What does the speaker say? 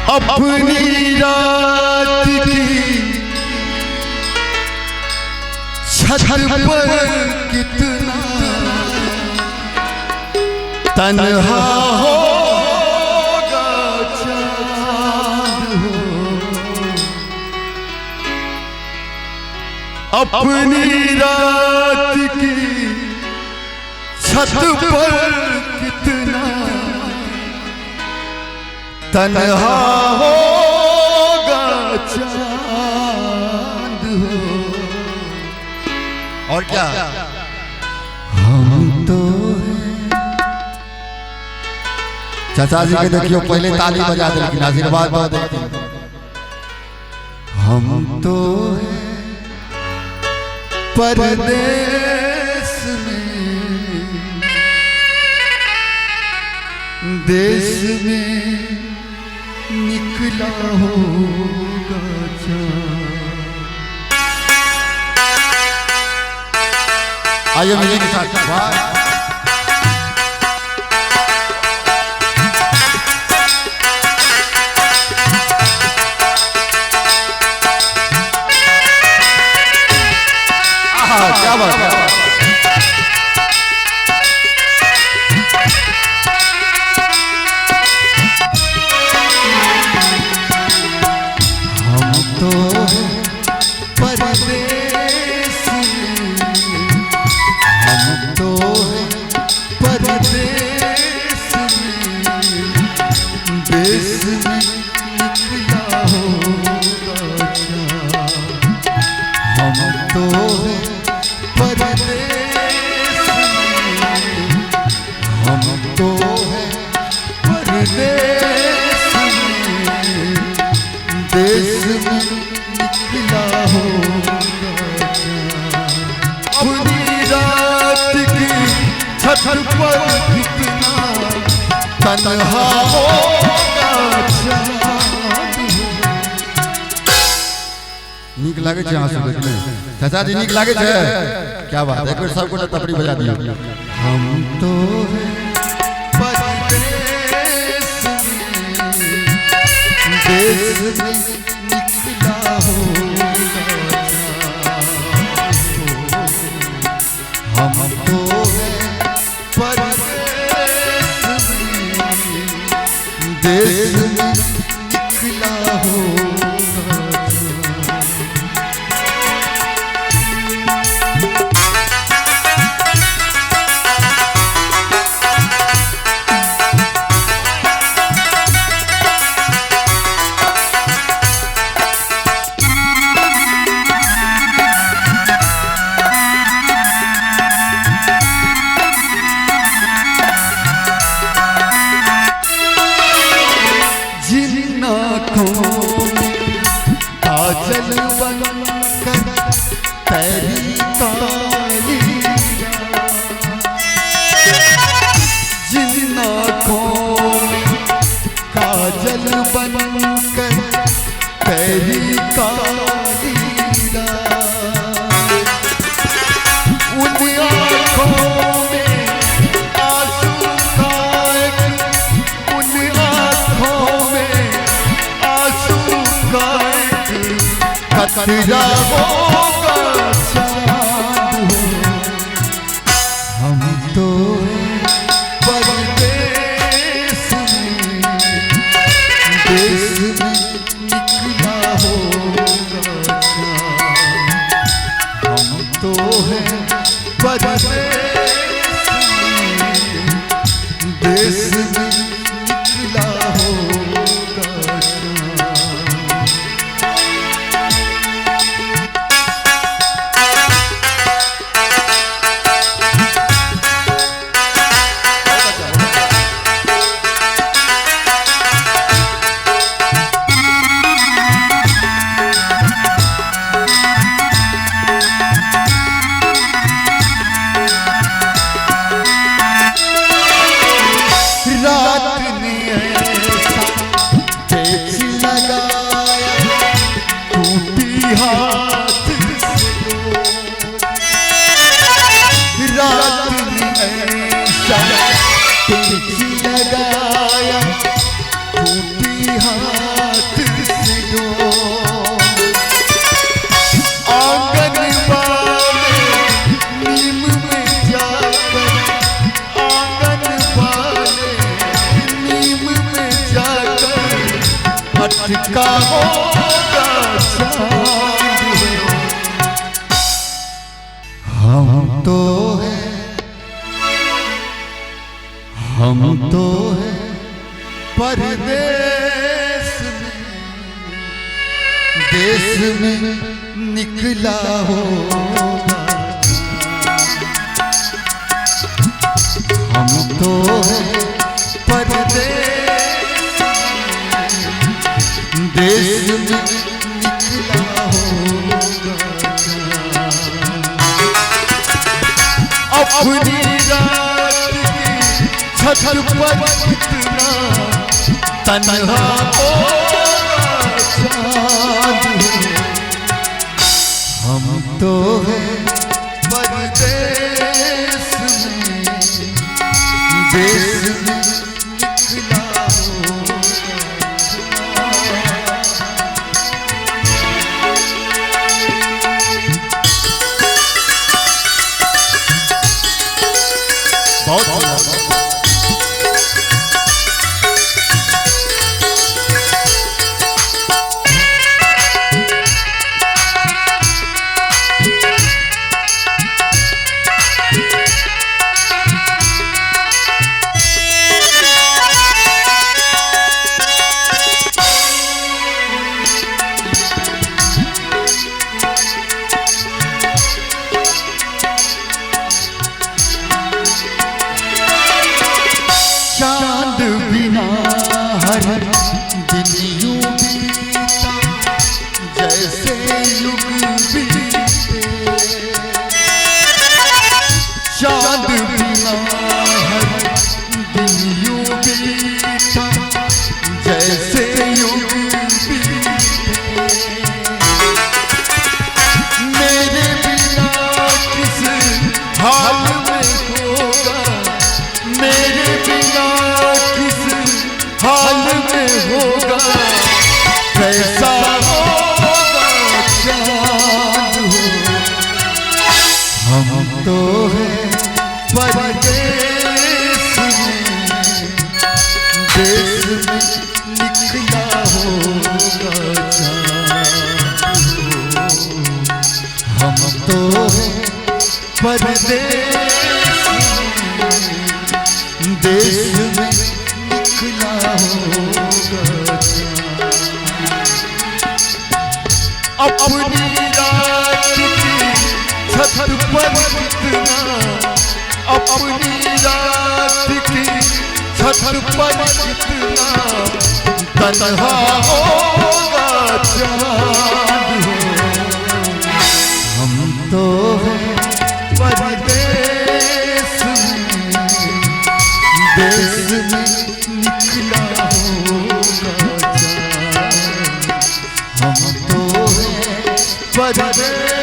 अपनी रात की छत पर कितना तन्हा होगा चाँद हो। अपनी रात की छत पर कितना तन्हा होगा चाँद हो। और क्या हम तो चाचा जी के देखियो पहले ताली बजा दे लेकिन आशीर्वाद बहुत देते। हम तो परदेश में देश में निकला होगा चाँद। आइए मेरे के साथ क्या बात है। हम तो परदेश में हम तो परदेश में देश में निकला होगा चाँद। हम तो परदेश में हम तो परदेश में देश में निकला होगा चाँद। अपनी रात की छत पर कितना तन्हा होगा चाँद। नीक लागे छे आंसू देखने चाचा जी, नीक लागे छे। क्या बात है, एक बार सबको तपड़ी बजा दियो। हम तो परदेश में देश में निकला होगा चाँद। हम तो परदेश में देश में निकला होगा। काजल बनकर तेरी काली जिन आँखों में काजल बनकर तेरी काली उन आँखों में आंसू उन आँखों में आंसू कतरा होगा चाँद हो। हम तो परदेश में देश में निकला होगा चाँद। हम तो परदेश में देश में निकला होगा चाँद। रात भटका होगा चांद। हम तो है परदेश में, देश में निकला होगा। हम तो है परदेश में, देश में निकला होगा। अपनी रात की छत पर कितना तन्हा होगा चांद। हम तो है परदेश में, देश में निकला होगा। बहुत चांद बिना हर दिन यूं बीता जैसे युग बीते। चांद बिना हर दिन यूं बीता जैसे युग बीते। मेरे बिना किस हाल में होगा, मेरे बिना किस हाल में होगा। कैसा होगा चांद हो। हम तो है परदेश में, देश में निकला होगा चांद हो। हम तो है परदेश में, देश में निकला होगा चांद। अपनी रात की छत पर कितना, अपनी रात की छत पर कितना तन्हा होगा चांद हो। हम तो है परदेश में, देश में निकला होगा चांद। हम तो है परदेश